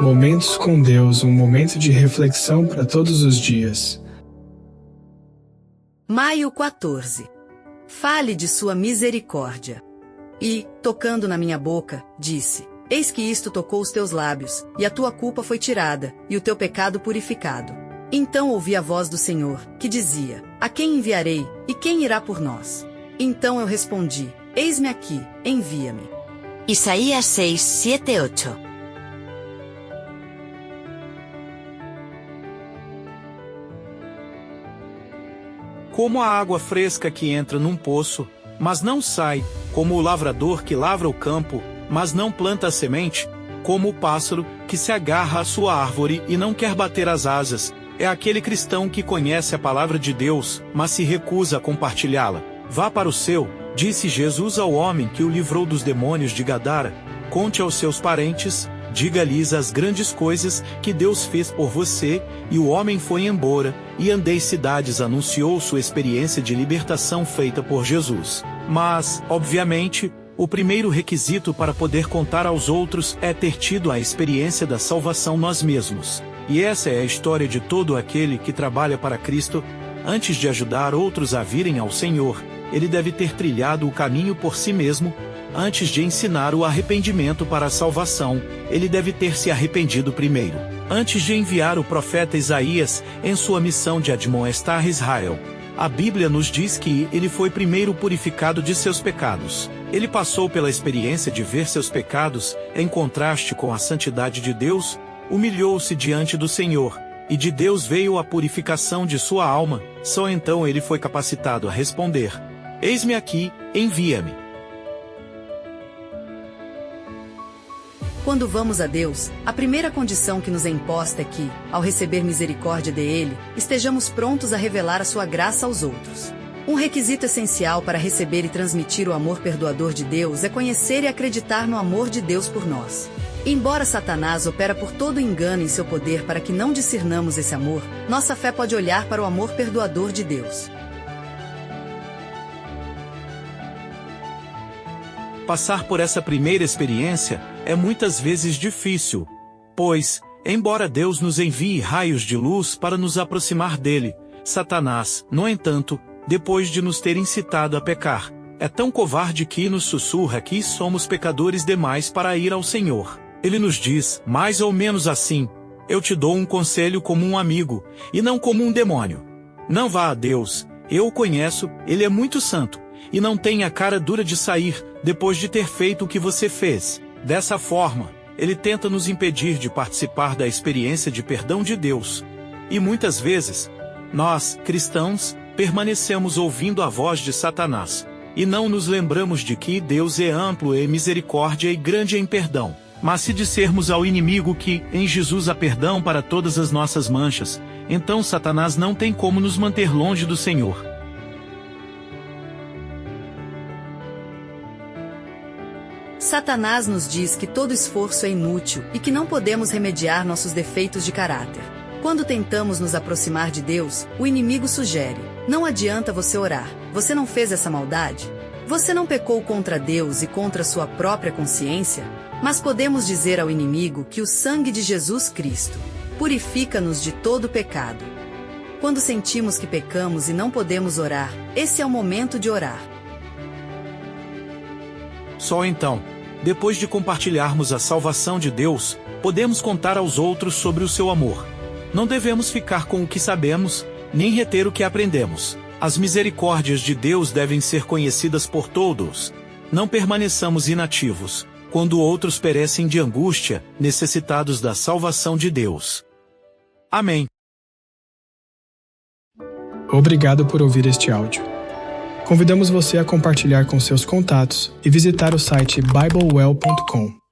Momentos com Deus, um momento de reflexão para todos os dias. Maio 14. Fale de sua misericórdia. E, tocando na minha boca, disse: Eis que isto tocou os teus lábios, e a tua culpa foi tirada, e o teu pecado purificado. Então ouvi a voz do Senhor, que dizia: A quem enviarei, e quem irá por nós? Então eu respondi: Eis-me aqui, envia-me. Isaías 6, 7, 8. Como a água fresca que entra num poço, mas não sai, como o lavrador que lavra o campo, mas não planta a semente, como o pássaro que se agarra à sua árvore e não quer bater as asas, é aquele cristão que conhece a palavra de Deus, mas se recusa a compartilhá-la. Vá para o seu, disse Jesus ao homem que o livrou dos demônios de Gadara, conte aos seus parentes, diga-lhes as grandes coisas que Deus fez por você, e o homem foi embora, e andei cidades anunciou sua experiência de libertação feita por Jesus. Mas, obviamente, o primeiro requisito para poder contar aos outros é ter tido a experiência da salvação nós mesmos. E essa é a história de todo aquele que trabalha para Cristo. Antes de ajudar outros a virem ao Senhor, ele deve ter trilhado o caminho por si mesmo. Antes de ensinar o arrependimento para a salvação, ele deve ter se arrependido primeiro. Antes de enviar o profeta Isaías em sua missão de admoestar Israel, a Bíblia nos diz que ele foi primeiro purificado de seus pecados. Ele passou pela experiência de ver seus pecados, em contraste com a santidade de Deus, humilhou-se diante do Senhor, e de Deus veio a purificação de sua alma. Só então ele foi capacitado a responder: Eis-me aqui, envia-me. Quando vamos a Deus, a primeira condição que nos é imposta é que, ao receber misericórdia dele, estejamos prontos a revelar a sua graça aos outros. Um requisito essencial para receber e transmitir o amor perdoador de Deus é conhecer e acreditar no amor de Deus por nós. Embora Satanás opera por todo engano em seu poder para que não discernamos esse amor, nossa fé pode olhar para o amor perdoador de Deus. Passar por essa primeira experiência é muitas vezes difícil, pois, embora Deus nos envie raios de luz para nos aproximar dele, Satanás, no entanto, depois de nos ter incitado a pecar, é tão covarde que nos sussurra que somos pecadores demais para ir ao Senhor. Ele nos diz, mais ou menos assim: eu te dou um conselho como um amigo, e não como um demônio. Não vá a Deus, eu o conheço, ele é muito santo, e não tem a cara dura de sair, depois de ter feito o que você fez. Dessa forma, ele tenta nos impedir de participar da experiência de perdão de Deus. E muitas vezes, nós, cristãos, permanecemos ouvindo a voz de Satanás, e não nos lembramos de que Deus é amplo em misericórdia e grande em perdão. Mas se dissermos ao inimigo que, em Jesus há perdão para todas as nossas manchas, então Satanás não tem como nos manter longe do Senhor. Satanás nos diz que todo esforço é inútil e que não podemos remediar nossos defeitos de caráter. Quando tentamos nos aproximar de Deus, o inimigo sugere: não adianta você orar, você não fez essa maldade? Você não pecou contra Deus e contra sua própria consciência? Mas podemos dizer ao inimigo que o sangue de Jesus Cristo purifica-nos de todo pecado. Quando sentimos que pecamos e não podemos orar, esse é o momento de orar. Só então, depois de compartilharmos a salvação de Deus, podemos contar aos outros sobre o seu amor. Não devemos ficar com o que sabemos, nem reter o que aprendemos. As misericórdias de Deus devem ser conhecidas por todos. Não permaneçamos inativos, quando outros perecem de angústia, necessitados da salvação de Deus. Amém. Obrigado por ouvir este áudio. Convidamos você a compartilhar com seus contatos e visitar o site biblewell.com.